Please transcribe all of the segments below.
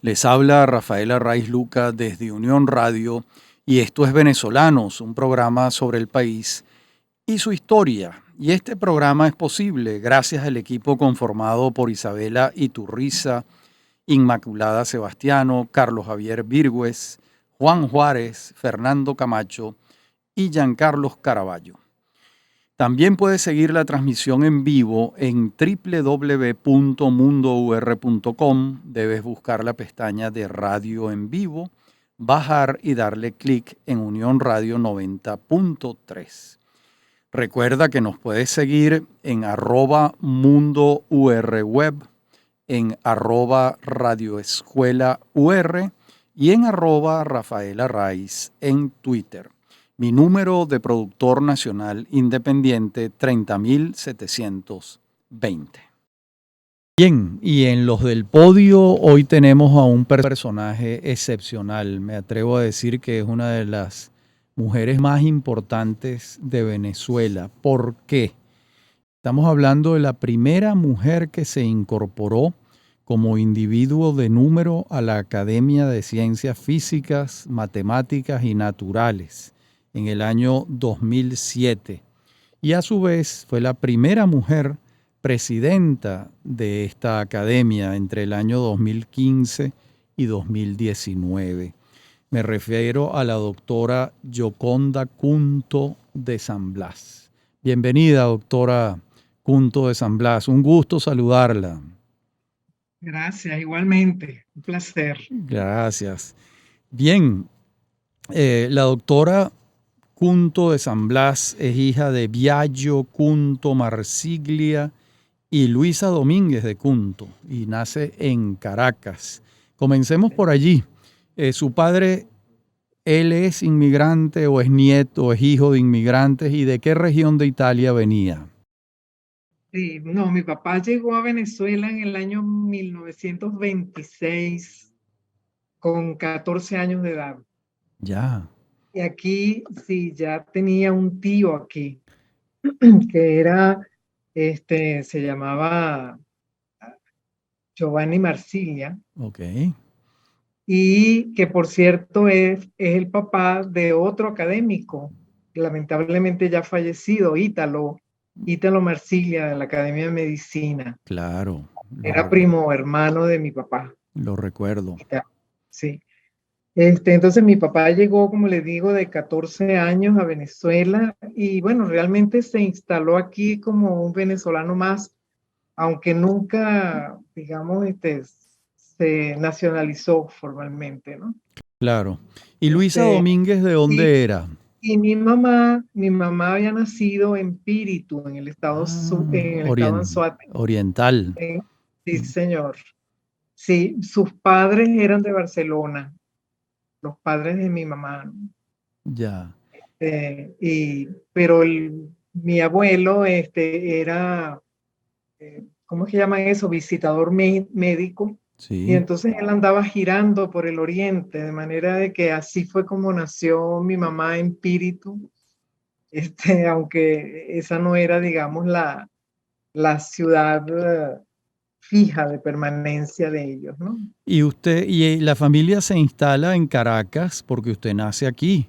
Les habla Rafael Arraiz Luca desde Unión Radio y esto es Venezolanos, un programa sobre el país y su historia. Y este programa es posible gracias al equipo conformado por Isabela Iturriza, Inmaculada Sebastiano, Carlos Javier Virgües, Juan Juárez, Fernando Camacho y Giancarlos Caraballo. También puedes seguir la transmisión en vivo en www.mundour.com. Debes buscar la pestaña de Radio en Vivo, bajar y darle clic en Unión Radio 90.3. Recuerda que nos puedes seguir en @mundourweb, en @radioescuelaur y en @rafaelarraiz en Twitter. Mi número de productor nacional independiente 30.720. Bien, y en los del podio hoy tenemos a un personaje excepcional. Me atrevo a decir que es una de las mujeres más importantes de Venezuela. ¿Por qué? Estamos hablando de la primera mujer que se incorporó como individuo de número a la Academia de Ciencias Físicas, Matemáticas y Naturales en el año 2007. Y a su vez fue la primera mujer presidenta de esta academia entre el año 2015 y 2019. Me refiero a la doctora Yoconda Cunto de San Blas. Bienvenida, doctora Cunto de San Blas. Un gusto saludarla. Gracias, igualmente. Un placer. Gracias. Bien, la doctora Cunto de San Blas es hija de Biagio Cunto Marsiglia y Luisa Domínguez de Cunto y nace en Caracas. Comencemos por allí. Su padre, ¿él es inmigrante o es nieto o es hijo de inmigrantes? ¿Y de qué región de Italia venía? Sí, no, mi papá llegó a Venezuela en el año 1926 con 14 años de edad. Ya. Y aquí sí, ya tenía un tío aquí, que era, se llamaba Giovanni Marsiglia, Ok. y que por cierto es el papá de otro académico, lamentablemente ya fallecido, Ítalo Marsiglia, de la Academia de Medicina. Claro. Era primo hermano de mi papá. Lo recuerdo. Sí. Entonces mi papá llegó, como le digo, de 14 años a Venezuela y bueno, realmente se instaló aquí como un venezolano más, aunque nunca, digamos, se nacionalizó formalmente, ¿no? Claro. ¿Y Luisa Este, Domínguez de y, dónde era? y mi mamá había nacido en Píritu, en el estado, en el estado Anzoátegui. Oriental. Sí, señor. Sí, sus padres eran de Barcelona, los padres de mi mamá, ¿no? Ya. Pero mi abuelo era, ¿cómo es que llaman eso? Visitador médico. Y Sí. entonces él andaba girando por el oriente, de manera de que así fue como nació mi mamá en Píritu, aunque esa no era, digamos, la ciudad fija de permanencia de ellos, ¿no? Y usted y la familia se instala en Caracas porque usted nace aquí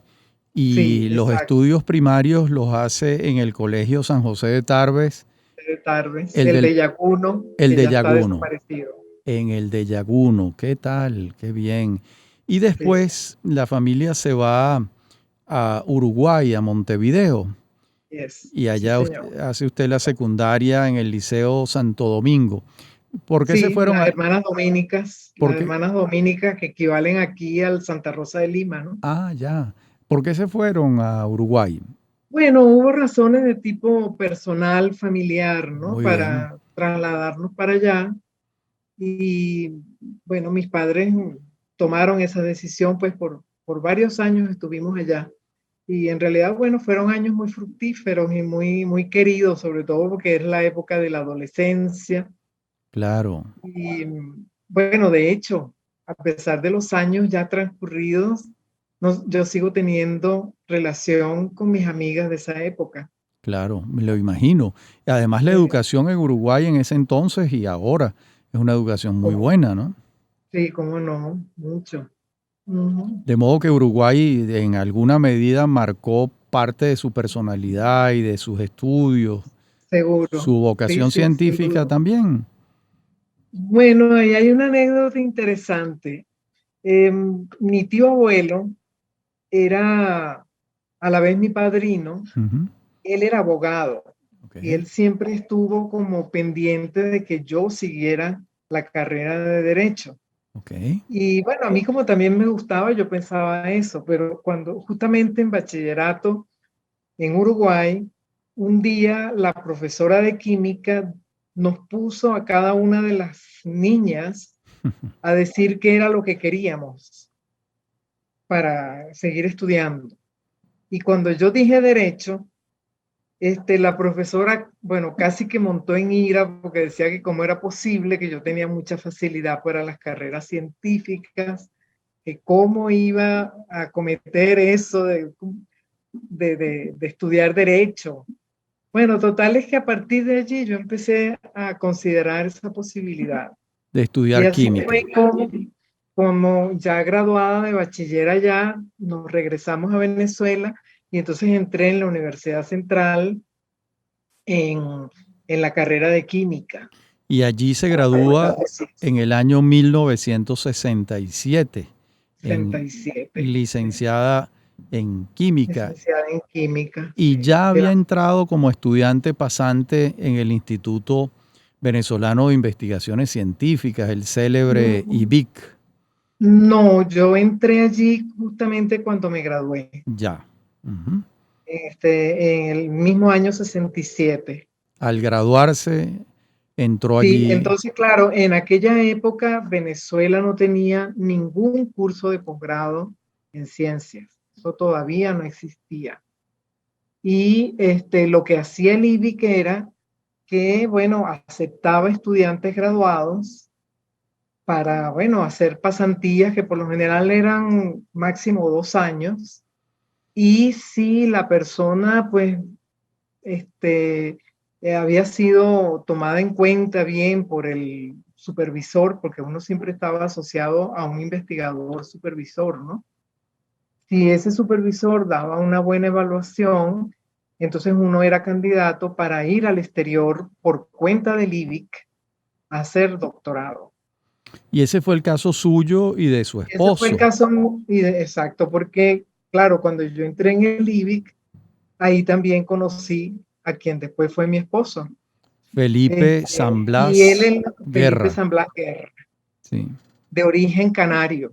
Sí, y los exacto. estudios primarios los hace en el Colegio San José de Tarbes, De Tarbes, el el del de Yacuno, el que de ya está Yaguno, desaparecido. en el de Yaguno. ¿Qué tal? Qué bien. Y Sí, sí, después la familia se va a Uruguay, a Montevideo, y sí, allá señor. hace usted la secundaria en el Liceo Santo Domingo. ¿Por qué se Sí, fueron las por qué? hermanas dominicas que equivalen aquí al Santa Rosa de Lima, ¿no? Ah, ya. ¿Por qué se fueron a Uruguay? Bueno, hubo razones de tipo personal, familiar, ¿no? Muy bien. Para trasladarnos para allá. Y bueno, mis padres tomaron esa decisión, pues por varios años estuvimos allá. Y en realidad, bueno, fueron años muy fructíferos y muy, muy queridos, sobre todo porque es la época de la adolescencia. Claro. Y bueno, de hecho, a pesar de los años ya transcurridos, yo sigo teniendo relación con mis amigas de esa época. Claro, me lo imagino. Y además la Eh, educación en Uruguay en ese entonces y ahora es una educación muy oh, buena, ¿no? Sí, cómo no, mucho. Ujú. De modo que Uruguay en alguna medida marcó parte de su personalidad y de sus estudios, Seguro, su sí, vocación sí, sin científica duda. también. Bueno, ahí hay una anécdota interesante. Mi tío abuelo era a la vez mi padrino. Ujú. Él era abogado Ok, y él siempre estuvo como pendiente de que yo siguiera la carrera de derecho. ok. Y bueno, a mí como también me gustaba, yo pensaba eso, pero cuando justamente en bachillerato en Uruguay, un día la profesora de química nos puso a cada una de las niñas a decir qué era lo que queríamos para seguir estudiando. Y cuando yo dije derecho, la profesora, bueno, casi que montó en ira porque decía que cómo era posible que yo tenía mucha facilidad para las carreras científicas, que cómo iba a cometer eso de estudiar derecho. Bueno, total es que a partir de allí yo empecé a considerar esa posibilidad. De Y estudiar así fue química. como ya graduada de bachiller allá, nos regresamos a Venezuela y entonces entré en la Universidad Central en, en la carrera de química. Y allí se La Facultad gradúa de Ciencias, en el año 1967 en 67, sí, licenciada en química licenciada en química, y sí, ya había entrado como estudiante pasante en el Instituto Venezolano de Investigaciones Científicas, el célebre IBIC. No, yo entré allí justamente cuando me gradué, Ya. Ujú. en el mismo año 67. Al graduarse, entró Sí, allí. entonces, claro, en aquella época Venezuela no tenía ningún curso de posgrado en ciencias. Eso todavía no existía. Y lo que hacía el IBIC era que, bueno, aceptaba estudiantes graduados para, bueno, hacer pasantías que por lo general eran máximo 2 años. Y si la persona, pues, este, había sido tomada en cuenta bien por el supervisor, porque uno siempre estaba asociado a un investigador supervisor, ¿no? Si ese supervisor daba una buena evaluación, entonces uno era candidato para ir al exterior por cuenta del IBIC a hacer doctorado. Y ese fue el caso suyo y de su Ese fue el esposo, caso exacto, porque claro, cuando yo entré en el IBIC, ahí también conocí a quien después fue mi esposo. Felipe San Y él, Blas Felipe Guerra. San Blas Guerra, Sí, de origen canario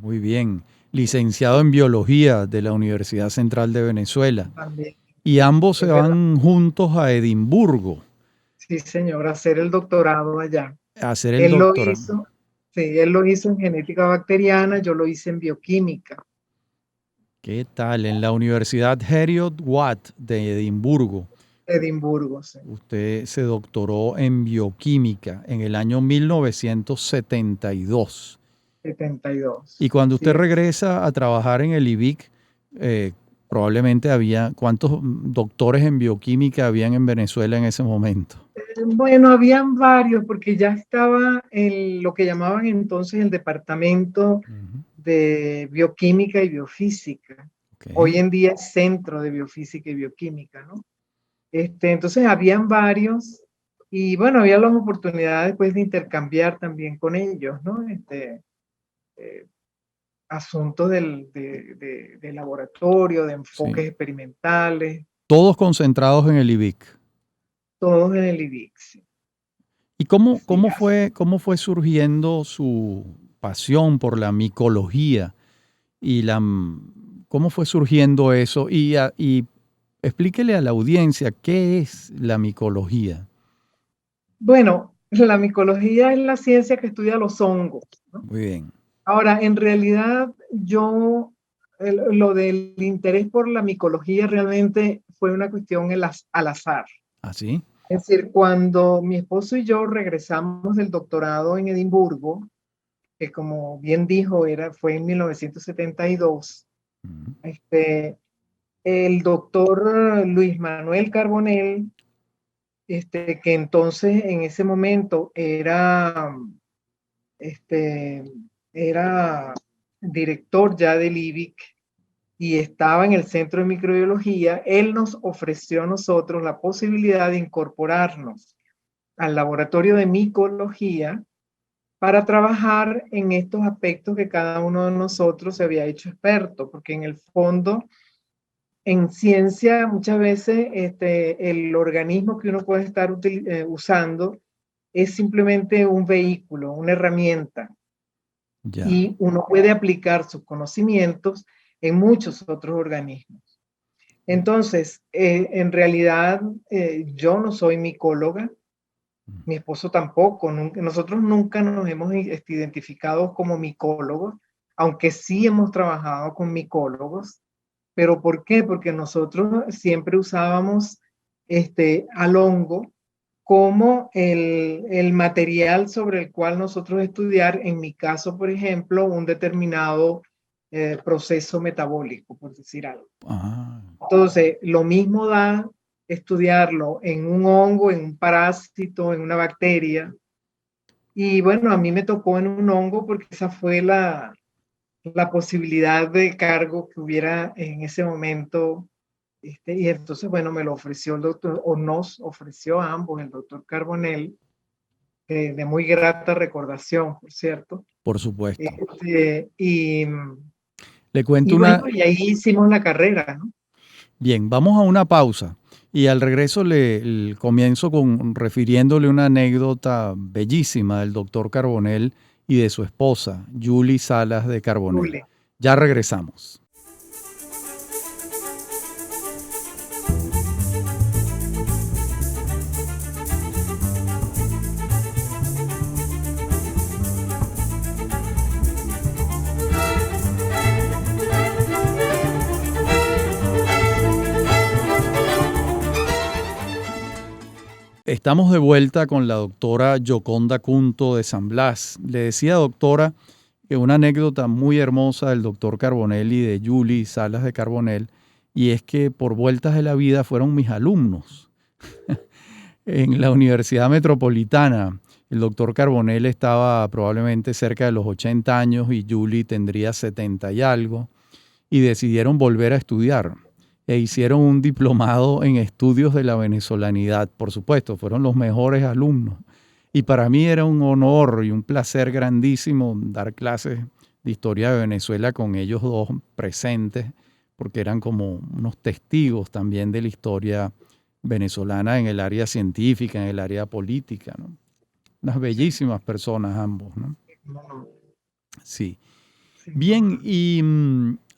muy bien. Licenciado en biología de la Universidad Central de Venezuela. también. Y ambos se Es verdad. van juntos a Edimburgo Sí, señor, hacer el doctorado allá. a hacer el Él lo doctorado. hizo, sí, él lo hizo en genética bacteriana, yo lo hice en bioquímica, ¿Qué tal? En la Universidad Heriot Watt de Edimburgo, Edimburgo, sí, usted se doctoró en bioquímica en el año 1972. 72. Y cuando Así usted es. regresa a trabajar en el IBIC, probablemente había, ¿cuántos doctores en bioquímica habían en Venezuela en ese momento? Bueno, habían varios, porque ya estaba en lo que llamaban entonces el departamento Ujú. de bioquímica y biofísica. Ok. Hoy en día es centro de biofísica y bioquímica, ¿no? Entonces habían varios y bueno, había las oportunidades pues de intercambiar también con ellos, ¿no? Eh, Asuntos de laboratorio, de Sí. enfoques experimentales, Todos concentrados en el IBIC. todos en el IBIX. ¿Y Sí, cómo fue surgiendo su pasión por la micología y cómo fue surgiendo eso? Y explíquele a la audiencia qué es la micología. bueno, la micología es la ciencia que estudia los hongos, ¿no? Muy bien. Ahora, en realidad, lo del interés por la micología realmente fue una cuestión al azar. ¿Así? Es decir, cuando mi esposo y yo regresamos del doctorado en Edimburgo, que como bien dijo, fue en 1972, Ujú. el doctor Luis Manuel Carbonell, que entonces en ese momento este, era director ya del IBIC y estaba en el Centro de Microbiología, él nos ofreció a nosotros la posibilidad de incorporarnos al laboratorio de micología para trabajar en estos aspectos que cada uno de nosotros se había hecho experto, porque en el fondo, en ciencia, muchas veces el organismo que uno puede estar usando es simplemente un vehículo, una herramienta, Ya. y uno puede aplicar sus conocimientos en muchos otros organismos. Entonces, en realidad, yo no soy micóloga, mi esposo tampoco, nosotros nunca nos hemos identificado como micólogos, aunque sí hemos trabajado con micólogos. ¿Pero por qué? Porque nosotros siempre usábamos al hongo como el material sobre el cual nosotros estudiar, en mi caso, por ejemplo, un determinado proceso metabólico, por decir algo. Ah, Entonces, lo mismo da estudiarlo en un hongo, en un parásito, en una bacteria. Y bueno, a mí me tocó en un hongo porque esa fue la posibilidad de cargo que hubiera en ese momento. Y entonces, bueno, me lo ofreció el doctor, o nos ofreció a ambos, el doctor Carbonell, de muy grata recordación, por cierto. por supuesto. Y, Le cuento y bueno, una. y ahí hicimos la carrera, ¿no? Bien, vamos a una pausa y al regreso comienzo refiriéndole una anécdota bellísima del doctor Carbonell y de su esposa, Julie Salas de Carbonell. Julie. Ya regresamos. Estamos de vuelta con la doctora Yoconda Cunto de San Blas. Le decía, doctora, que una anécdota muy hermosa del doctor Carbonell y de Julie Salas de Carbonell, y es que por vueltas de la vida fueron mis alumnos en la Universidad Metropolitana. El doctor Carbonell estaba probablemente cerca de los 80 años y Julie tendría 70 y algo, y decidieron volver a estudiar e hicieron un diplomado en estudios de la venezolanidad. Por supuesto, fueron los mejores alumnos. Y para mí era un honor y un placer grandísimo dar clases de historia de Venezuela con ellos dos presentes, porque eran como unos testigos también de la historia venezolana en el área científica, en el área política, ¿no? Unas Sí. bellísimas personas ambos, ¿no? No, Sí. sin Bien, duda. y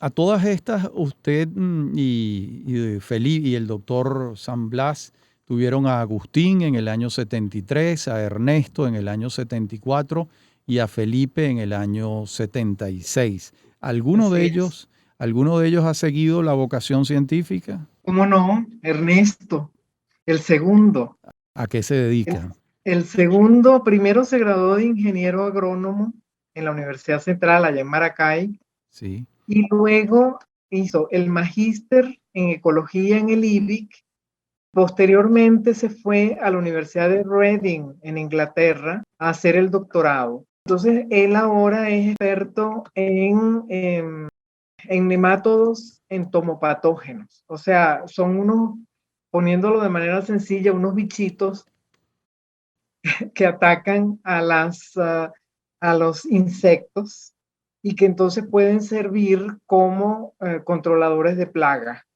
a todas estas, usted y Felipe y el doctor San Blas tuvieron a Agustín en el año 73, a Ernesto en el año 74 y a Felipe en el año 76. Así es. ¿Alguno de ellos ha seguido la vocación científica? ¿Cómo no? Ernesto, el segundo. ¿A qué se El, dedica? el segundo, primero se graduó de ingeniero agrónomo en la Universidad Central, allá en Maracay, Sí. y luego hizo el magíster en ecología en el IBIC. Posteriormente se fue a la Universidad de Reading en Inglaterra a hacer el doctorado. Entonces, él ahora es experto en nemátodos entomopatógenos. O sea, son unos, poniéndolo de manera sencilla, unos bichitos que atacan a los insectos y que entonces pueden servir como controladores de plaga.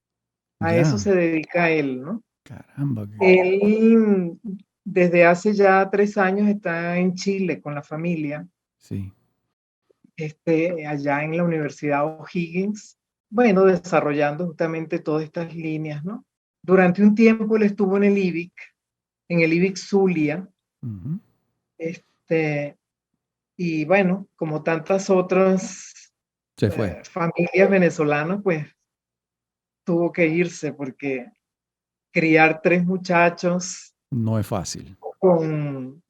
A eso Ya, se dedica él, ¿no? caramba. Él desde hace ya 3 años está en Chile con la familia, Sí. allá en la Universidad O'Higgins, bueno, desarrollando justamente todas estas líneas, ¿no? Durante un tiempo él estuvo en el IBIC Zulia, Ujú. este, y bueno, como tantas otras Se fue. familias venezolanas, pues tuvo que irse porque criar 3 muchachos No es fácil. con,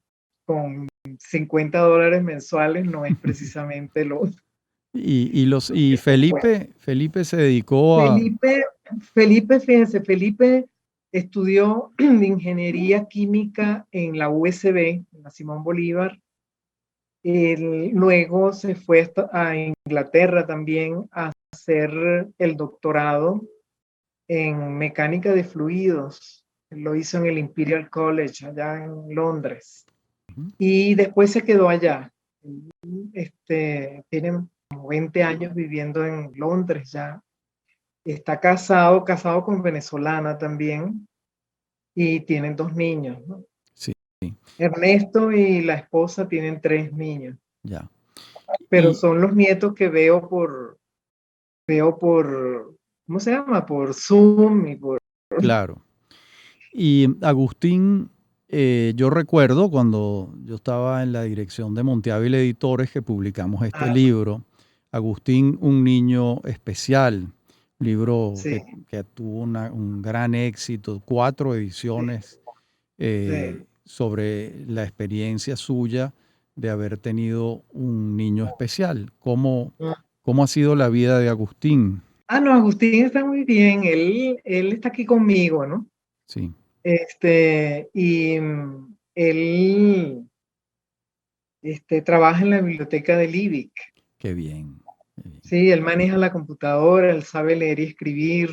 con $50 mensuales no es precisamente Y lo que se puede. Felipe se dedicó a, Felipe, fíjense, Felipe estudió ingeniería química en la USB, en la Simón Bolívar, Luego se fue a Inglaterra también a hacer el doctorado en mecánica de fluidos. Lo hizo en el Imperial College, allá en Londres. Ujú. Y después se quedó allá. Tiene como 20 años viviendo en Londres ya. Está casado con venezolana también. Y tienen 2 niños, ¿no? Sí, Ernesto y la esposa tienen 3 niños. ya. Pero Y son los nietos que veo por, ¿cómo se llama? Por Zoom y por... claro. Y Agustín, yo recuerdo cuando yo estaba en la dirección de Monteávil Editores que publicamos este Ah, libro, Agustín, un niño especial, libro sí, que tuvo un gran éxito, 4 sí, ediciones sí. sobre la experiencia suya de haber tenido un niño especial. ¿Cómo ha sido la vida de Agustín? No, Agustín está muy bien. Él está aquí conmigo, ¿no? Sí, Él trabaja en la biblioteca del IBIC. qué bien. Qué bien. Sí, él maneja la computadora, él sabe leer y escribir.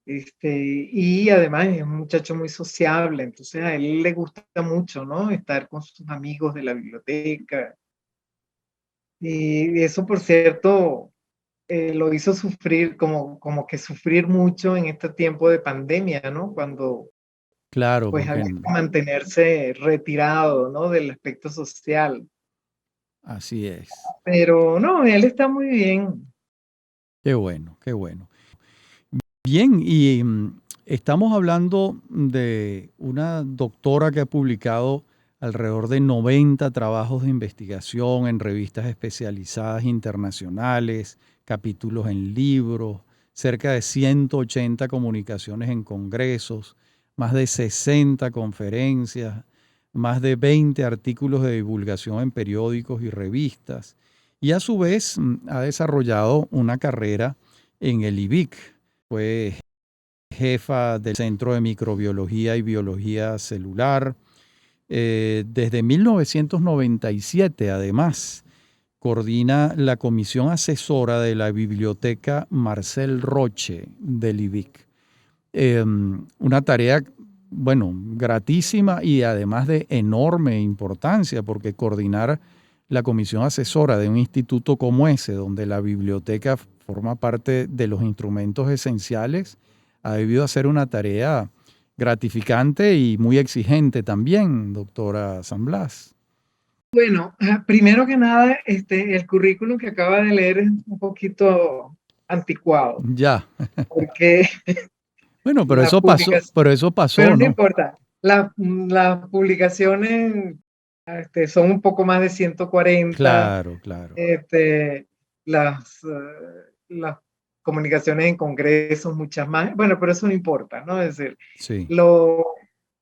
Y además es un muchacho muy sociable, entonces a él le gusta mucho, ¿no? Estar con sus amigos de la biblioteca. Y eso, por cierto, lo hizo sufrir, como que sufrir mucho en este tiempo de pandemia, ¿no? Cuando Claro, pues porque había que mantenerse retirado, ¿no? Del aspecto social. así es. Pero no, él está muy bien. Qué bueno, qué bueno. Bien, y estamos hablando de una doctora que ha publicado alrededor de 90 trabajos de investigación en revistas especializadas internacionales, capítulos en libros, cerca de 180 comunicaciones en congresos, más de 60 conferencias, más de 20 artículos de divulgación en periódicos y revistas. Y a su vez ha desarrollado una carrera en el IBIC. Fue jefa del Centro de Microbiología y Biología Celular. Desde 1997, además, coordina la comisión asesora de la Biblioteca Marcel Roche del IBIC. Una tarea, bueno, gratísima y además de enorme importancia, porque coordinar la comisión asesora de un instituto como ese, donde la biblioteca forma parte de los instrumentos esenciales, ha debido hacer una tarea gratificante y muy exigente también, doctora San Blas. Bueno, primero que nada, el currículum que acaba de leer es un poquito anticuado, Ya. porque Bueno, la publicación, pero eso pero pasó, no ¿no? importa, las publicaciones son un poco más de 140, Claro, claro. las comunicaciones en congresos, muchas más, bueno, pero eso no importa, ¿no? Es decir, Sí, lo,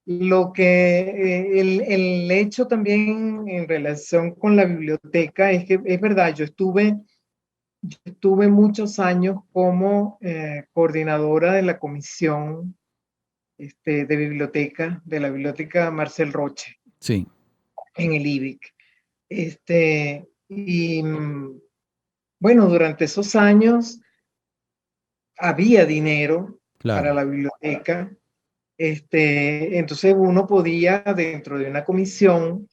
lo que, el hecho también en relación con la biblioteca es que es verdad, yo estuve muchos años como coordinadora de la comisión de biblioteca, de la biblioteca Marcel Roche sí, en el IBIC. Bueno, durante esos años había dinero para claro. la biblioteca. Entonces uno podía, dentro de una comisión,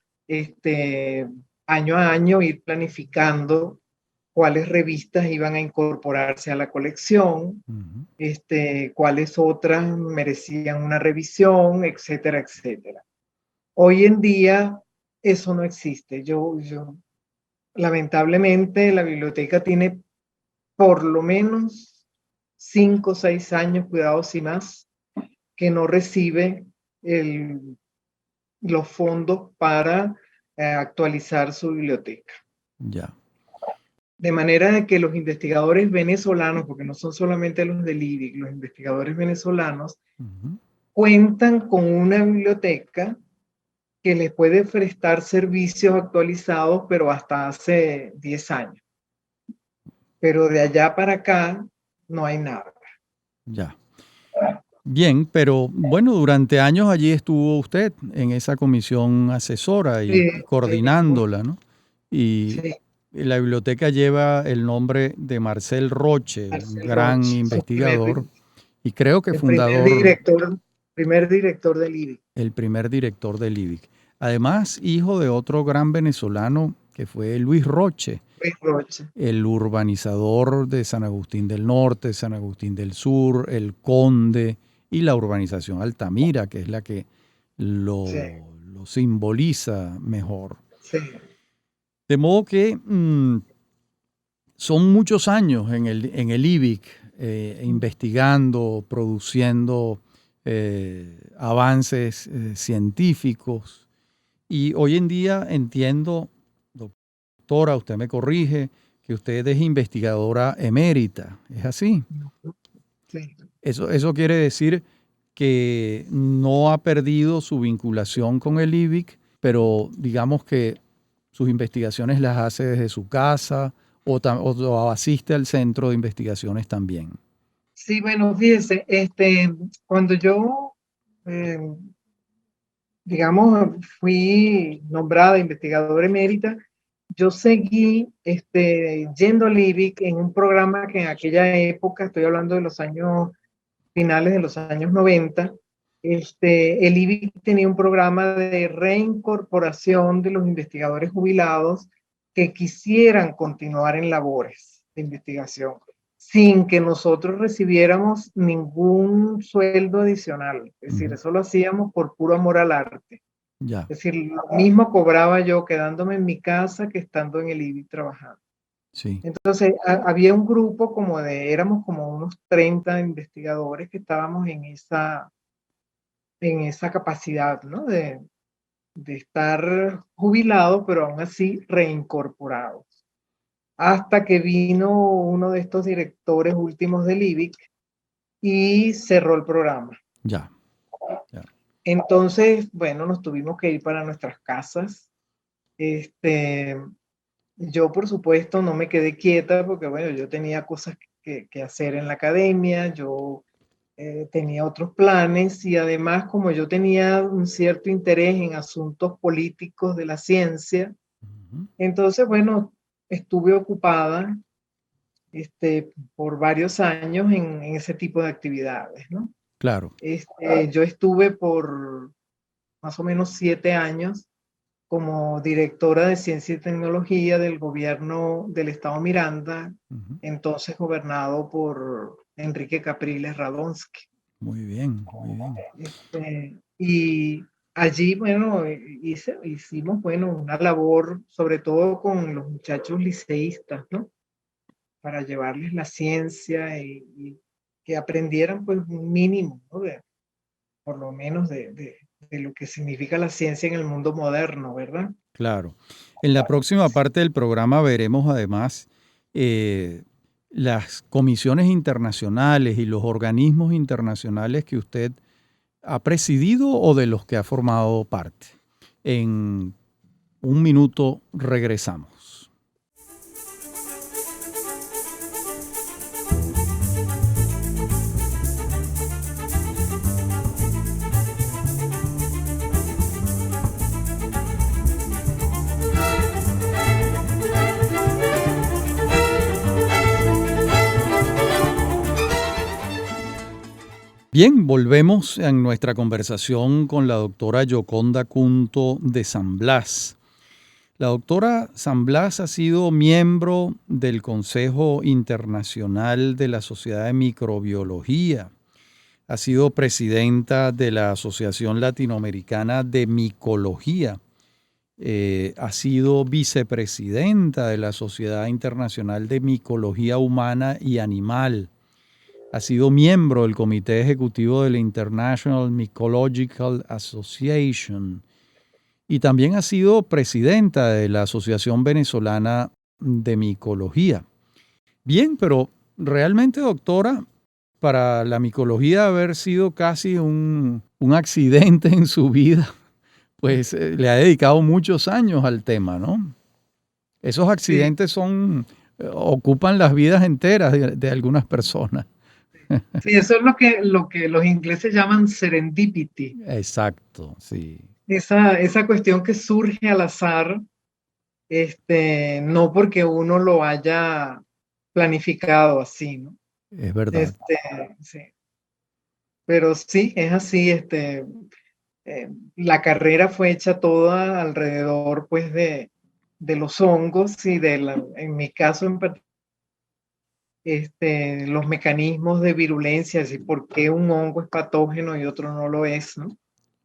año a año ir planificando cuáles revistas iban a incorporarse a la colección, Ujú. cuáles otras merecían una revisión, etcétera, etcétera. Hoy en día eso no existe. Lamentablemente, la biblioteca tiene por lo menos 5 o 6 años, cuidado si más, que no recibe el, los fondos para actualizar su biblioteca. Ya. De manera de que los investigadores venezolanos, porque no son solamente los del IBIC, los investigadores venezolanos Ujú. cuentan con una biblioteca que les puede prestar servicios actualizados, pero hasta hace 10 años. Pero de allá para acá no hay nada. Ya. Bien, pero bueno, durante años allí estuvo usted en esa comisión asesora y Sí, coordinándola, ¿no? y sí, la biblioteca lleva el nombre de Marcel Roche, un Marcel gran Roche, investigador y creo que el primer fundador, director del IBI. el primer director del IBIC. Además, hijo de otro gran venezolano que fue Luis Roche, Luis Roche, el urbanizador de San Agustín del Norte, San Agustín del Sur, el Conde y la urbanización Altamira, que es la que sí, lo simboliza mejor. sí, De modo que son muchos años en el IBIC, investigando, produciendo avances científicos. Y hoy en día entiendo, doctora, usted me corrige, que usted es investigadora emérita. ¿Es así? sí. Eso quiere decir que no ha perdido su vinculación con el IBIC, pero digamos que sus investigaciones las hace desde su casa o asiste al centro de investigaciones también. Sí, bueno, fíjese, cuando yo, eh, digamos, fui nombrada investigadora emérita, yo seguí yendo al IBIC en un programa que en aquella época, estoy hablando de los años finales de los años 90, el IBIC tenía un programa de reincorporación de los investigadores jubilados que quisieran continuar en labores de investigación sin que nosotros recibiéramos ningún sueldo adicional. Es decir, eso lo hacíamos por puro amor al arte. Ya, Es decir, lo mismo cobraba yo quedándome en mi casa que estando en el IBIC trabajando. sí. Entonces, había un grupo éramos como unos 30 investigadores que estábamos en esa capacidad, ¿no? De estar jubilados, pero aún así reincorporados. Hasta que vino uno de estos directores últimos del IBIC y cerró el programa. Ya, ya. Entonces, bueno, nos tuvimos que ir para nuestras casas. Este, Yo, por supuesto, no me quedé quieta porque, bueno, yo tenía cosas que hacer en la academia, yo tenía otros planes y además, como yo tenía un cierto interés en asuntos políticos de la ciencia, Ujú. entonces, bueno, estuve ocupada por varios años en ese tipo de actividades, ¿no? Claro. Yo estuve por más o menos 7 años como directora de Ciencia y Tecnología del gobierno del estado Miranda, Ujú. entonces gobernado por Enrique Capriles Radonsky. Muy bien, muy bien. Y allí, bueno, hicimos, bueno, una labor, sobre todo con los muchachos liceístas, ¿no? Para llevarles la ciencia y que aprendieran, pues, un mínimo, ¿no? Por lo menos de lo que significa la ciencia en el mundo moderno, ¿verdad? Claro. En la próxima parte del programa veremos además eh, las comisiones internacionales y los organismos internacionales que usted ha presidido o de los que ha formado parte. En un minuto regresamos. Bien, volvemos en nuestra conversación con la doctora Yoconda Cunto de San Blas. La doctora San Blas ha sido miembro del Consejo Internacional de la Sociedad de Microbiología. Ha sido presidenta de la Asociación Latinoamericana de Micología. Ha sido vicepresidenta de la Sociedad Internacional de Micología Humana y Animal. Ha sido miembro del Comité Ejecutivo de la International Mycological Association y también ha sido presidenta de la Asociación Venezolana de Micología. Bien, pero realmente, doctora, para la micología haber sido casi un accidente en su vida, pues le ha dedicado muchos años al tema, ¿no? Esos Sí, accidentes ocupan las vidas enteras de algunas personas. sí, eso es lo que los ingleses llaman serendipity, Exacto, sí. esa cuestión que surge al azar no porque uno lo haya planificado así, ¿no? Es verdad. Este, sí, pero sí, es así, la carrera fue hecha toda alrededor, pues, de los hongos y en mi caso los mecanismos de virulencia, es decir, por qué un hongo es patógeno y otro no lo es, ¿no?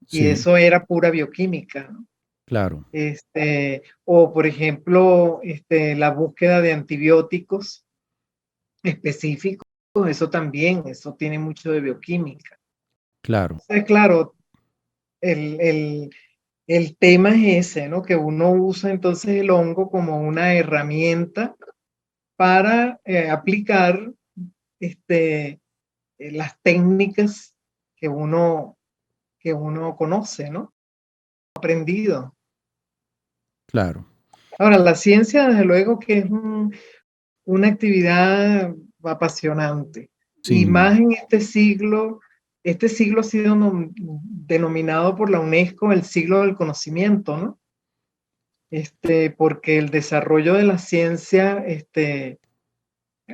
Y Sí, eso era pura bioquímica, ¿no? claro, O por ejemplo, la búsqueda de antibióticos específicos, eso también, eso tiene mucho de bioquímica. claro, Entonces, claro, el, el, el tema es ese, ¿no? Que uno usa entonces el hongo como una herramienta para aplicar las técnicas que que uno conoce, ¿no? Aprendido. claro. Ahora, la ciencia, desde luego que es una actividad apasionante y Sin, más en este siglo ha sido denominado por la UNESCO el siglo del conocimiento, ¿no? Porque el desarrollo de la ciencia,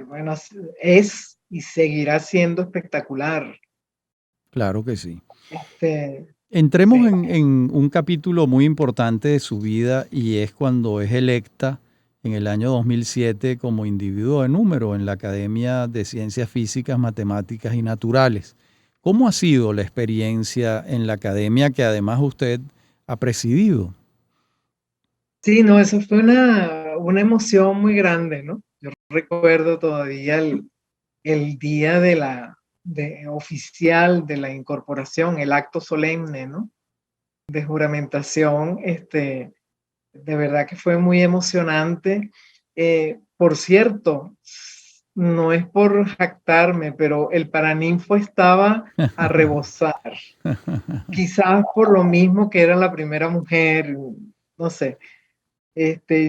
bueno, es y seguirá siendo espectacular. claro que sí. Este, Entremos sí. en un capítulo muy importante de su vida y es cuando es electa en el año 2007 como individuo de número en la Academia de Ciencias Físicas, Matemáticas y Naturales. ¿Cómo ha sido la experiencia en la academia que además usted ha presidido? Sí, no, eso fue una emoción muy grande, ¿no? Yo recuerdo todavía el día oficial de la incorporación, el acto solemne, ¿no? De juramentación, de verdad que fue muy emocionante. Por cierto, no es por jactarme, pero el Paraninfo estaba a rebosar, quizás por lo mismo que era la primera mujer, no sé.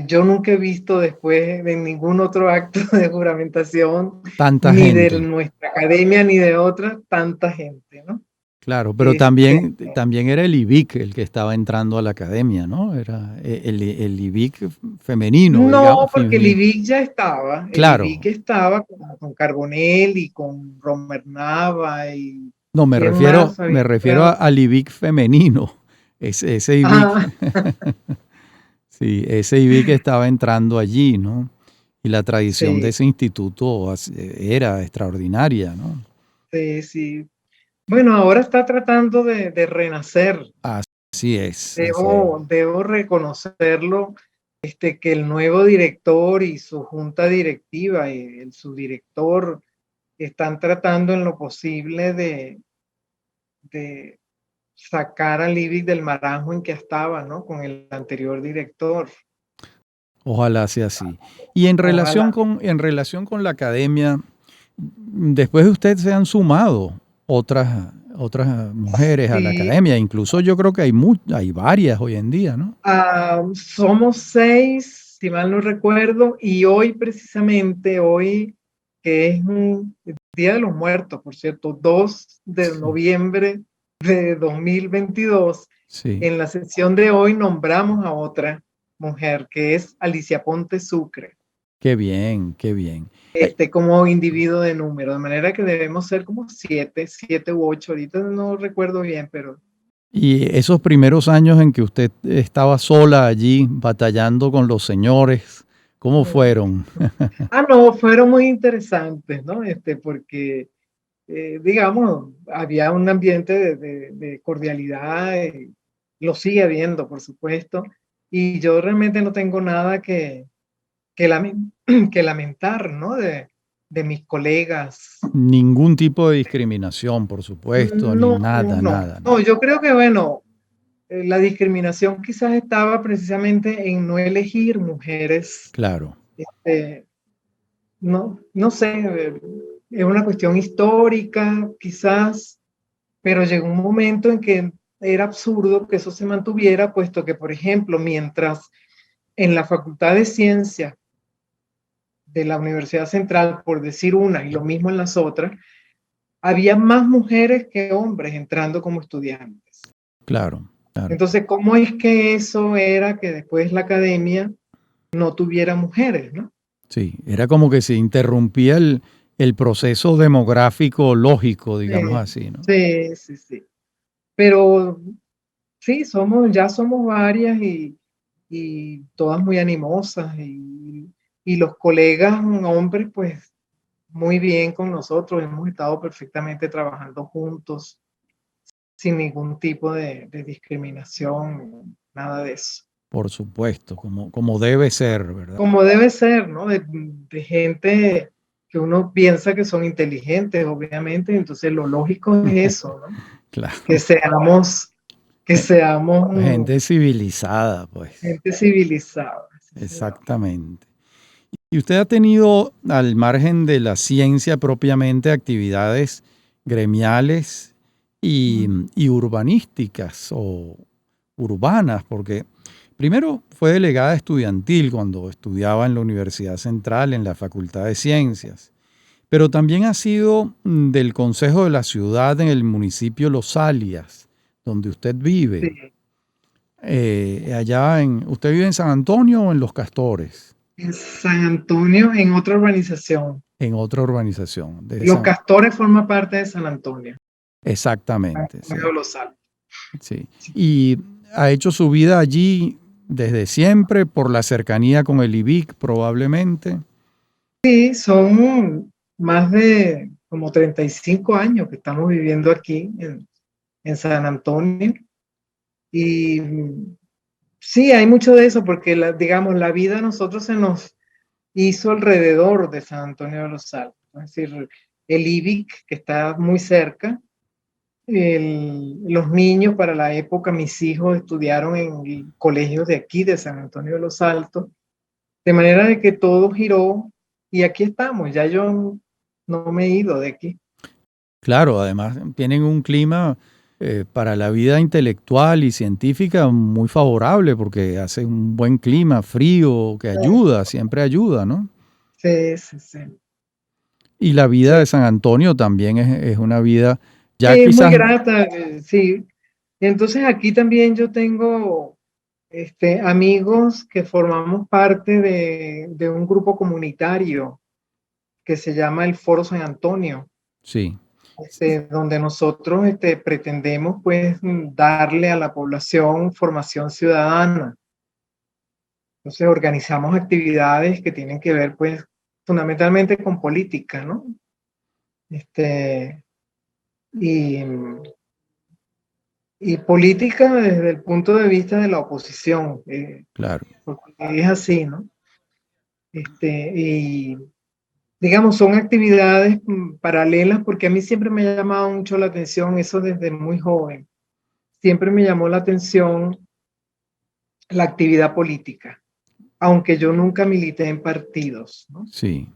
Yo nunca he visto después de ningún otro acto de juramentación, Tanta ni de gente. nuestra academia ni de otra, tanta gente, ¿no? Claro, pero Este, también era el IBIC el que estaba entrando a la academia, ¿no? Era el IBIC femenino, digamos. no, porque el IBIC Claro, estaba con Carbonell y con Romer Nava y no, quién más había me refiero entrado. al IBIC femenino. Ese IBIC, Ah, sí, ese IBIC estaba entrando allí, ¿no? Y la tradición de sí, ese instituto era extraordinaria, ¿no? sí, sí. Bueno, ahora está tratando de renacer. Así es, así es. Debo reconocerlo, que el nuevo director y su junta directiva y el subdirector están tratando en lo posible de sacar al IBIC del marasmo en que estaba, ¿no? Con el anterior director. Ojalá sea así. Y Ojalá. en relación con la academia, después de usted se han sumado otras mujeres a la Sí, academia. Incluso yo creo que hay varias hoy en día, ¿no? somos 6, si mal no recuerdo, y hoy precisamente, hoy que es un Día de los Muertos, por cierto, 2 de Sí, noviembre de 2022, sí. en la sesión de hoy nombramos a otra mujer que es Alicia Ponte Sucre, Qué bien, qué bien. como individuo de número, de manera que debemos ser como 7 u 8, ahorita no recuerdo bien, pero Y esos primeros años en que usted estaba sola allí batallando con los señores, ¿cómo fueron? no, fueron muy interesantes, ¿no? Porque digamos, había un ambiente de cordialidad, lo sigue habiendo, por supuesto, y yo realmente no tengo nada que lamentar, ¿no? De mis colegas. Ningún tipo de discriminación, por supuesto, ni No, nada, no, nada, no, nada. yo creo que, bueno, la discriminación quizás estaba precisamente en no elegir mujeres, Claro. eh, no, no sé, es una cuestión histórica, quizás. Pero llegó un momento en que era absurdo que eso se mantuviera, puesto que, por ejemplo, mientras en la Facultad de Ciencias de la Universidad Central, por decir una, y lo mismo en las otras, había más mujeres que hombres entrando como estudiantes. Claro, claro. Entonces, ¿cómo es que eso era que después la academia no tuviera mujeres, ¿no? Sí, era como que se interrumpía el proceso demográfico lógico, digamos Sí, así, ¿no? sí, sí, sí. Pero sí, ya somos varias y todas muy animosas y los colegas hombres, pues muy bien con nosotros, hemos estado perfectamente trabajando juntos sin ningún tipo de discriminación, nada de eso. Por supuesto, como debe ser, ¿verdad? Como debe ser, ¿no? De gente que uno piensa que son inteligentes, obviamente, entonces lo lógico es eso, ¿no? Que Claro. seamos, que seamos Gente civilizada, pues. gente civilizada, sí, señor. Exactamente. ¿Y usted ha tenido, al margen de la ciencia propiamente, actividades gremiales y urbanísticas o urbanas? Porque primero fue delegada estudiantil cuando estudiaba en la Universidad Central, en la Facultad de Ciencias, pero también ha sido del Consejo de la Ciudad en el municipio Los Alias, donde usted vive. Sí. ¿Usted vive en San Antonio o en Los Castores? En San Antonio, en otra urbanización. En otra urbanización de Los San. Castores forma parte de San Antonio, Exactamente, sí, Nuevo Los Altos. sí. Y ha hecho su vida allí desde siempre por la cercanía con el IBIC, probablemente. Sí, son más de como 35 años que estamos viviendo aquí en San Antonio. Y sí, hay mucho de eso porque, digamos, la vida a nosotros se nos hizo alrededor de San Antonio de los Altos. Es decir, el IBIC, que está muy cerca, los niños para la época, mis hijos estudiaron en colegios de aquí, de San Antonio de los Altos, de manera de que todo giró y aquí estamos. Ya yo no me he ido de aquí. Claro, además tienen un clima para la vida intelectual y científica muy favorable porque hace un buen clima frío que ayuda, siempre ayuda, ¿no? Sí, sí, sí. Y la vida Sí, de San Antonio también es una vida ya es muy quizás, grata, sí. Entonces aquí también yo tengo amigos que formamos parte de un grupo comunitario que se llama el Foro San Antonio, sí, donde nosotros pretendemos pues darle a la población formación ciudadana. Entonces organizamos actividades que tienen que ver pues fundamentalmente con política, ¿no? Este, y, y política desde el punto de vista de la oposición, claro. porque es así, ¿no? Y digamos, son actividades paralelas porque a mí siempre me ha llamado mucho la atención eso desde muy joven. Siempre me llamó la atención la actividad política, aunque yo nunca milité en partidos, ¿no? Sí,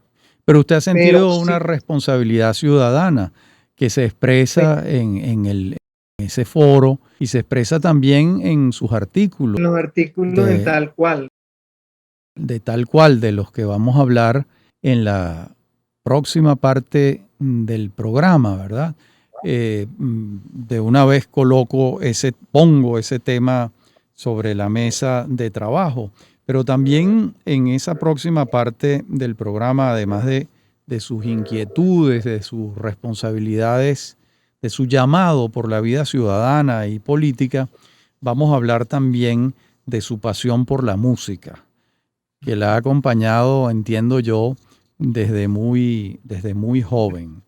pero usted ha Pero sentido una sí, responsabilidad ciudadana que se expresa en ese foro y se expresa también en sus artículos, en los artículos en de, tal cual. de tal cual de los que vamos a hablar en la próxima parte del programa, ¿verdad? De una vez pongo ese tema sobre la mesa de trabajo, pero también en esa próxima parte del programa, además de sus inquietudes, de sus responsabilidades, de su llamado por la vida ciudadana y política, vamos a hablar también de su pasión por la música que la ha acompañado, entiendo yo, desde muy joven.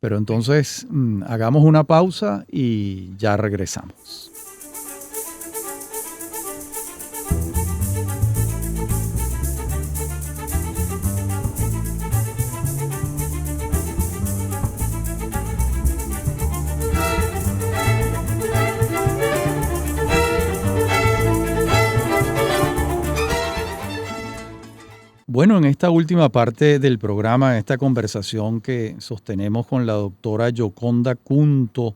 Pero entonces hagamos una pausa y ya regresamos. Bueno, en esta última parte del programa, en esta conversación que sostenemos con la doctora Yoconda Cunto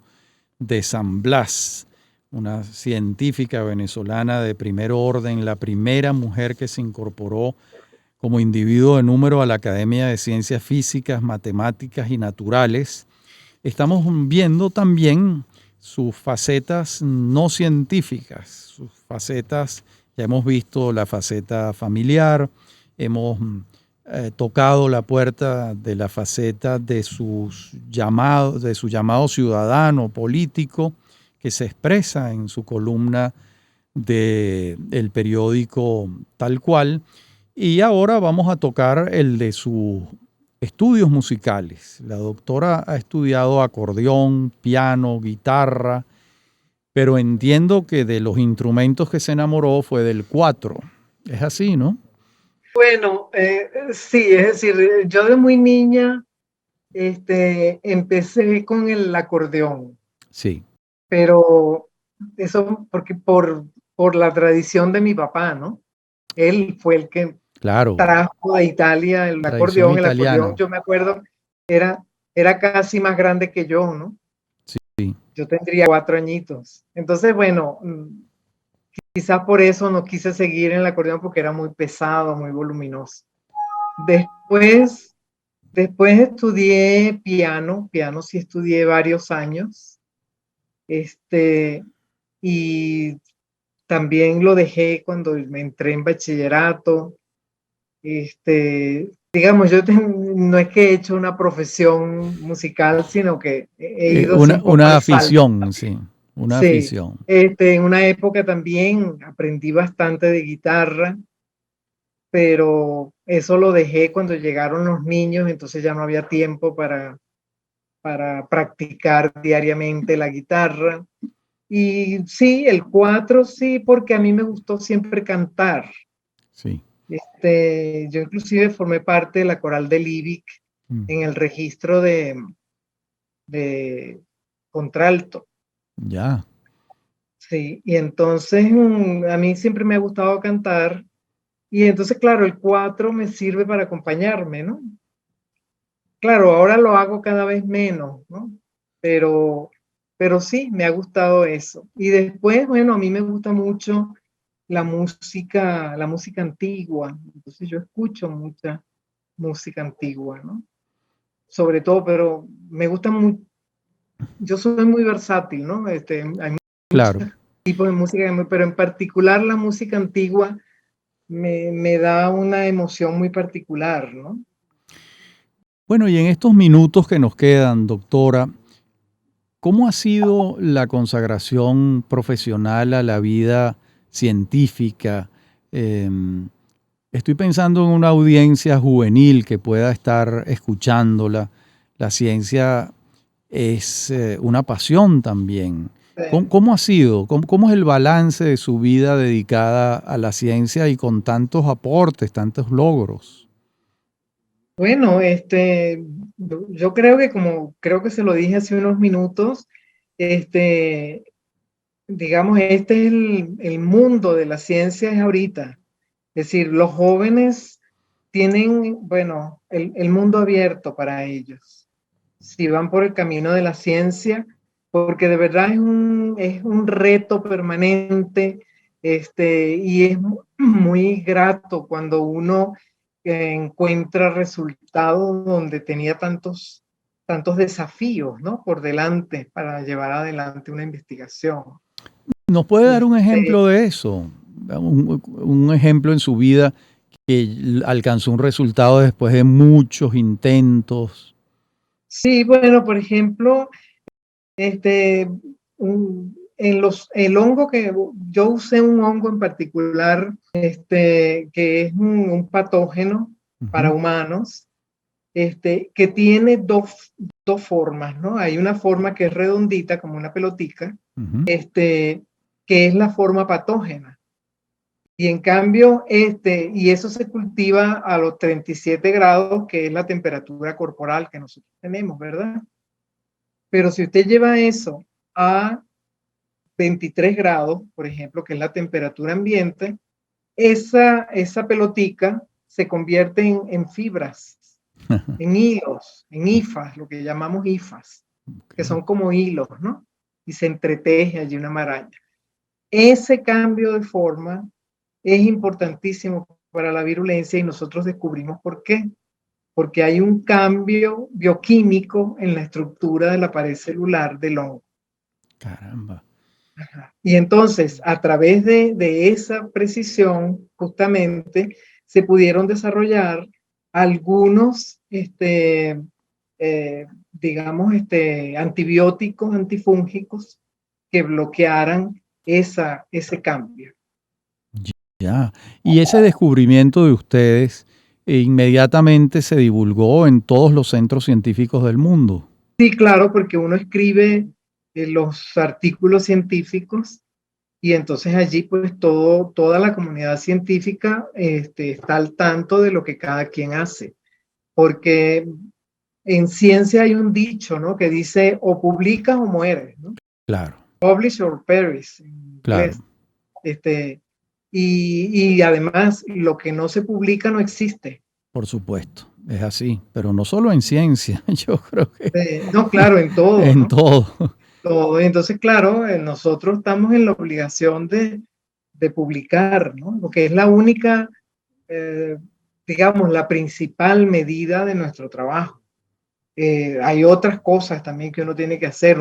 de San Blas, una científica venezolana de primer orden, la primera mujer que se incorporó como individuo de número a la Academia de Ciencias Físicas, Matemáticas y Naturales, estamos viendo también sus facetas no científicas, sus facetas Ya hemos visto la faceta familiar, hemos tocado la puerta de la faceta de de su llamado ciudadano político que se expresa en su columna del periódico Tal Cual. Y ahora vamos a tocar el de sus estudios musicales. La doctora ha estudiado acordeón, piano, guitarra, pero entiendo que de los instrumentos que se enamoró fue del cuatro. Es así, ¿no? Bueno, sí, es decir, yo de muy niña empecé con el acordeón, Sí, pero eso porque por la tradición de mi papá, ¿no? Él fue el que claro, trajo de Italia el tradición acordeón. El acordeón, italiana. yo me acuerdo, era casi más grande que yo, ¿no? Sí, Yo tendría 4 añitos. Entonces, bueno, quizás por eso no quise seguir en el acordeón porque era muy pesado, muy voluminoso. Después, después estudié piano sí estudié varios años, y también lo dejé cuando me entré en bachillerato. Digamos, no es que he hecho una profesión musical, sino que he ido así un poco una al salto. afición, sí, una Sí, afición. en una época también aprendí bastante de guitarra, pero eso lo dejé cuando llegaron los niños, entonces ya no había tiempo para practicar diariamente la guitarra. Y sí, el cuatro sí, porque a mí me gustó siempre cantar. Sí. Yo inclusive formé parte de la coral del IBIC Mm, en el registro de contralto. ya, Sí, y entonces a mí siempre me ha gustado cantar. Y entonces, claro, el cuatro me sirve para acompañarme, ¿no? Claro, ahora lo hago cada vez menos, ¿no? Pero, pero sí, me ha gustado eso. Y después, bueno, a mí me gusta mucho la música antigua. Entonces yo escucho mucha música antigua, ¿no? Sobre todo, pero me gusta mucho, yo soy muy versátil, ¿no? Hay muchos claro. tipos de música, pero en particular la música antigua me da una emoción muy particular, ¿no? Bueno, y en estos minutos que nos quedan, doctora, ¿cómo ha sido la consagración profesional a la vida científica? Em, Estoy pensando en una audiencia juvenil que pueda estar escuchándola. La ciencia es una pasión también. ¿Cómo ha sido? ¿Cómo es el balance de su vida dedicada a la ciencia y con tantos aportes, tantos logros? Bueno, yo creo que como creo que se lo dije hace unos minutos, este, digamos, este es el mundo de la ciencia es ahorita. Es decir, los jóvenes tienen, bueno, el mundo abierto para ellos. Si van por el camino de la ciencia, porque de verdad es un reto permanente, y es muy grato cuando uno encuentra resultados donde tenía tantos desafíos, ¿no? Por delante para llevar adelante una investigación. ¿Nos puede dar un Este, ejemplo de eso? Un ejemplo en su vida que alcanzó un resultado después de muchos intentos. sí, bueno, por ejemplo, Este, el hongo que yo usé un hongo en particular, que es un patógeno para Ujú, humanos, que tiene dos formas, ¿no? Hay una forma que es redondita, como una pelotica, ujú. que es la forma patógena. Y en cambio, y eso se cultiva a los 37 grados, que es la temperatura corporal que nosotros tenemos, ¿verdad? Pero si usted lleva eso a 23 grados, por ejemplo, que es la temperatura ambiente, esa pelotica se convierte en fibras, en hilos, en hifas, lo que llamamos hifas, Ok. que son como hilos, ¿no? Y se entreteje allí una maraña. Ese cambio de forma es importantísimo para la virulencia y nosotros descubrimos por qué. Porque hay un cambio bioquímico en la estructura de la pared celular del hongo. Caramba. Ajá. Y entonces, a través de esa precisión, justamente, se pudieron desarrollar algunos, digamos, antibióticos, antifúngicos que bloquearan ese cambio. Ya. Y ese descubrimiento de ustedes inmediatamente se divulgó en todos los centros científicos del mundo. Sí, claro, porque uno escribe los artículos científicos y entonces allí pues toda la comunidad científica está al tanto de lo que cada quien hace, porque en ciencia hay un dicho, ¿no? Que dice o publicas o mueres, ¿no? Claro, Publish or perish en claro, inglés. Este, y además lo que no se publica no existe. por supuesto. Es así, pero no solo en ciencia, yo creo que No, claro, en todo, en ¿no? todo. Todo. Entonces, claro, nosotros estamos en la obligación de publicar, ¿no? Porque es la única, eh, digamos, la principal medida de nuestro trabajo. Hay otras cosas también que uno tiene que hacer,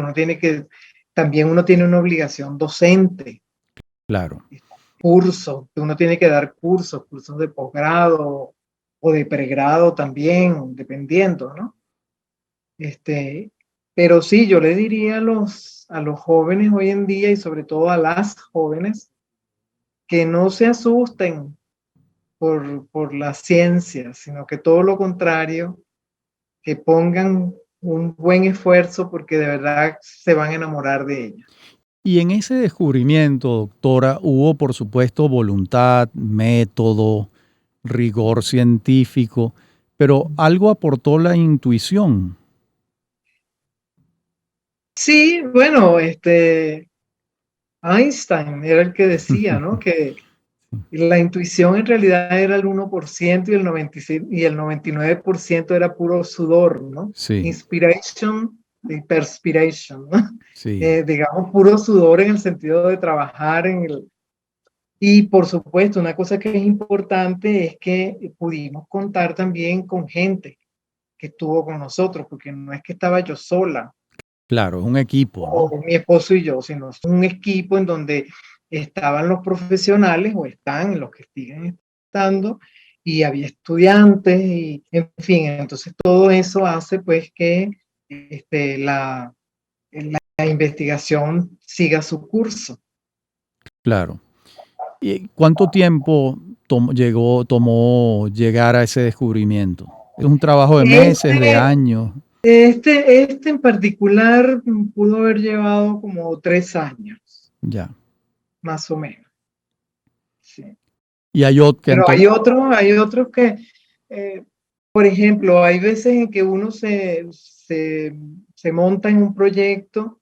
también uno tiene una obligación docente, Claro, cursos, uno tiene que dar cursos de posgrado o de pregrado también, dependiendo, ¿no? Este, pero sí, yo le diría a los jóvenes hoy en día y sobre todo a las jóvenes que no se asusten por la ciencia, sino que todo lo contrario, que pongan un buen esfuerzo porque de verdad se van a enamorar de ella. y en ese descubrimiento, doctora, hubo por supuesto voluntad, método, rigor científico, pero algo aportó la intuición. Sí, bueno, Einstein era el que decía, ¿no? Que la intuición en realidad era el 1% y el 96, y el 99% era puro sudor, ¿no? Sí, Inspiration y perspiration, ¿no? sí, Digamos, puro sudor en el sentido de trabajar Y por supuesto, una cosa que es importante es que pudimos contar también con gente que estuvo con nosotros, porque no es que estaba yo sola claro, es un equipo, ¿no? o mi esposo y yo, sino es un equipo en donde estaban los profesionales o están los que siguen estando y había estudiantes y en fin, entonces todo eso hace pues que la investigación siga su curso. Claro. ¿Y cuánto tiempo tomó llegar a ese descubrimiento? ¿Es un trabajo de meses, de Este, años? este en particular pudo haber llevado como 3 años, Ya. más o menos. Sí. Y hay otro que Pero hay otros que, eh, por ejemplo, hay veces en que uno se monta en un proyecto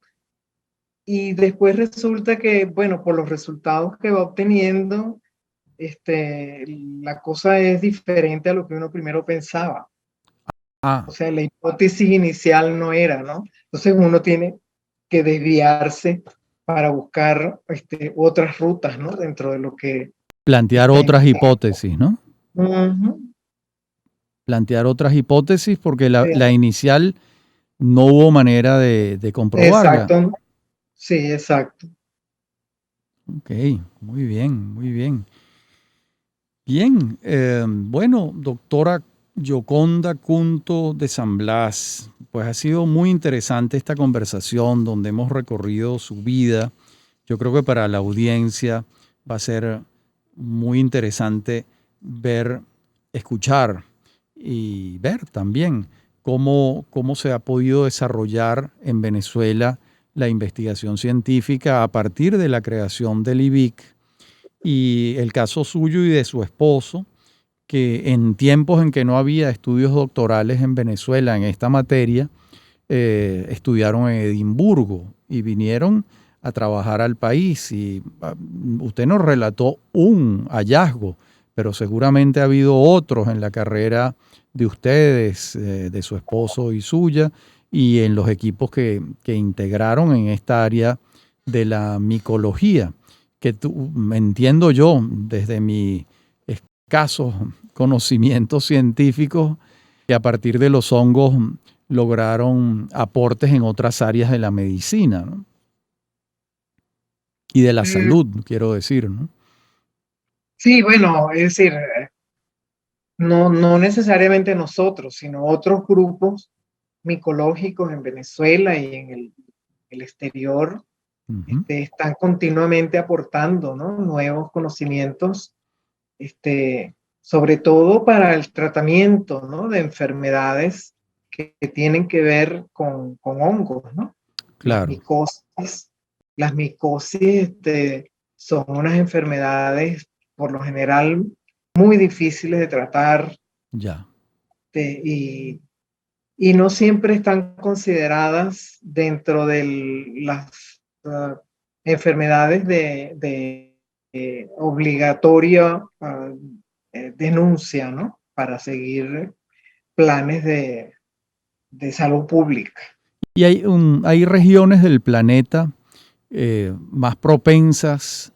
y después resulta que, bueno, por los resultados que va obteniendo, la cosa es diferente a lo que uno primero pensaba. O ah, sea, la hipótesis inicial no era, ¿no? Entonces uno tiene que desviarse para buscar otras rutas, ¿no? Dentro de lo que plantear está en. otras hipótesis, ¿no? Ujú. Plantear otras hipótesis porque la Sí, inicial no hubo manera de comprobarla. exacto, sí, exacto. Ok, muy bien, muy bien. Bien, bueno, doctora Yoconda Cunto de San Blas, pues ha sido muy interesante esta conversación donde hemos recorrido su vida. Yo creo que para la audiencia va a ser muy interesante ver, escuchar y ver también cómo se ha podido desarrollar en Venezuela la investigación científica a partir de la creación del IBIC y el caso suyo y de su esposo, que en tiempos en que no había estudios doctorales en Venezuela en esta materia, estudiaron en Edimburgo y vinieron a trabajar al país. Y usted nos relató un hallazgo, pero seguramente ha habido otros en la carrera de ustedes, de su esposo y suya, y en los equipos que integraron en esta área de la micología, que entiendo yo desde mi escasos conocimientos científicos, que a partir de los hongos lograron aportes en otras áreas de la medicina, ¿no? Y de la Eh, salud, quiero decir, ¿no? sí, bueno, es decir, no necesariamente nosotros, sino otros grupos micológicos en Venezuela y en el exterior, Ujú. están continuamente aportando, ¿no? Nuevos conocimientos, sobre todo para el tratamiento, ¿no? De enfermedades que tienen que ver con hongos, ¿no? Las Claro, micosis, las micosis, son unas enfermedades por lo general muy difíciles de tratar, ya. este, y no siempre están consideradas dentro de las enfermedades de obligatoria denuncia, ¿no? Para seguir planes de salud pública. Y hay regiones del planeta más propensas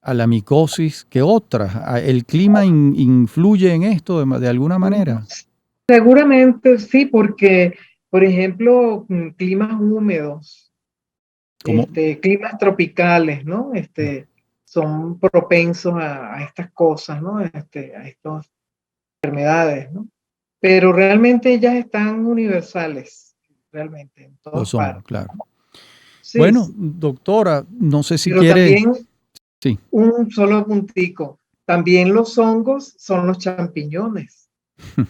a la micosis que otras. ¿El clima influye en esto de alguna manera? Seguramente sí, porque, por ejemplo, climas húmedos, Como, climas tropicales, ¿no? Son propensos a estas cosas, ¿no? A estas enfermedades, ¿no? Pero realmente ellas están universales, realmente, en lo todas son, partes. claro. Sí, Bueno, sí. doctora, no sé si Pero quiere, también sí, un solo puntico, también los hongos son los champiñones,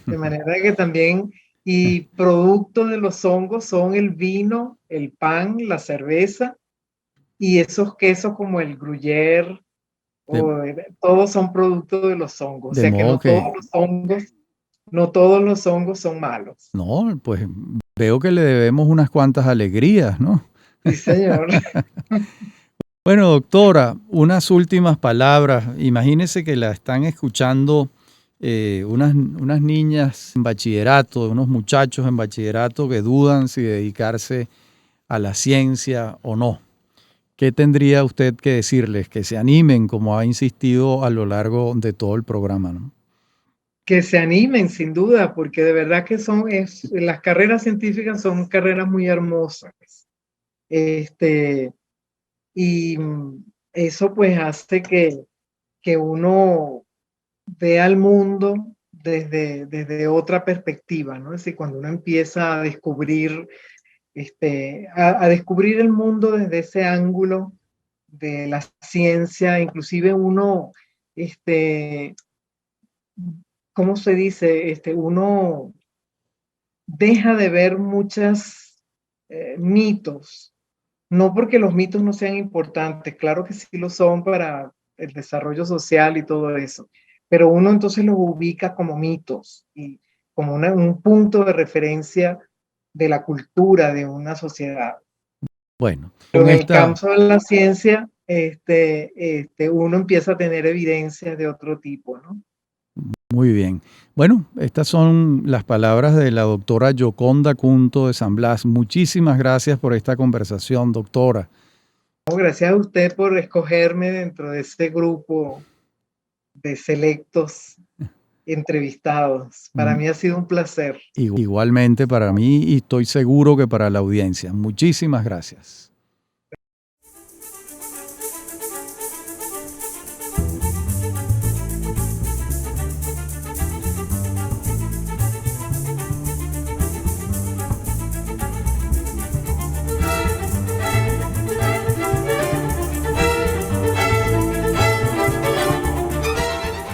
de manera que también, y producto de los hongos son el vino, el pan, la cerveza y esos quesos como el gruyère, de, todos son producto de los hongos, o de sea que modo que, no todos los hongos son malos. no, pues veo que le debemos unas cuantas alegrías, ¿no? Sí, señor. Bueno, doctora, unas últimas palabras. Imagínese que la están escuchando unas niñas en bachillerato, unos muchachos en bachillerato que dudan si dedicarse a la ciencia o no. ¿Qué tendría usted que decirles? Que se animen, como ha insistido a lo largo de todo el programa, ¿no? Que se animen, sin duda, porque de verdad que las carreras científicas son carreras muy hermosas. Este, y eso pues hace que uno vea el mundo desde otra perspectiva, ¿no? Es decir, cuando uno empieza a descubrir, a descubrir el mundo desde ese ángulo de la ciencia, inclusive uno, este, ¿cómo se dice? Uno deja de ver muchos mitos, no porque los mitos no sean importantes, claro que sí lo son para el desarrollo social y todo eso, pero uno entonces los ubica como mitos y como un punto de referencia de la cultura de una sociedad. Bueno, Pero con en el esta, campo de la ciencia, uno empieza a tener evidencias de otro tipo, ¿no? muy bien. Bueno, estas son las palabras de la doctora Yoconda Cunto de San Blas. Muchísimas gracias por esta conversación, doctora. Gracias a usted por escogerme dentro de este grupo de selectos entrevistados. Para Mm, mí ha sido un placer. Igualmente para mí y estoy seguro que para la audiencia. Muchísimas gracias.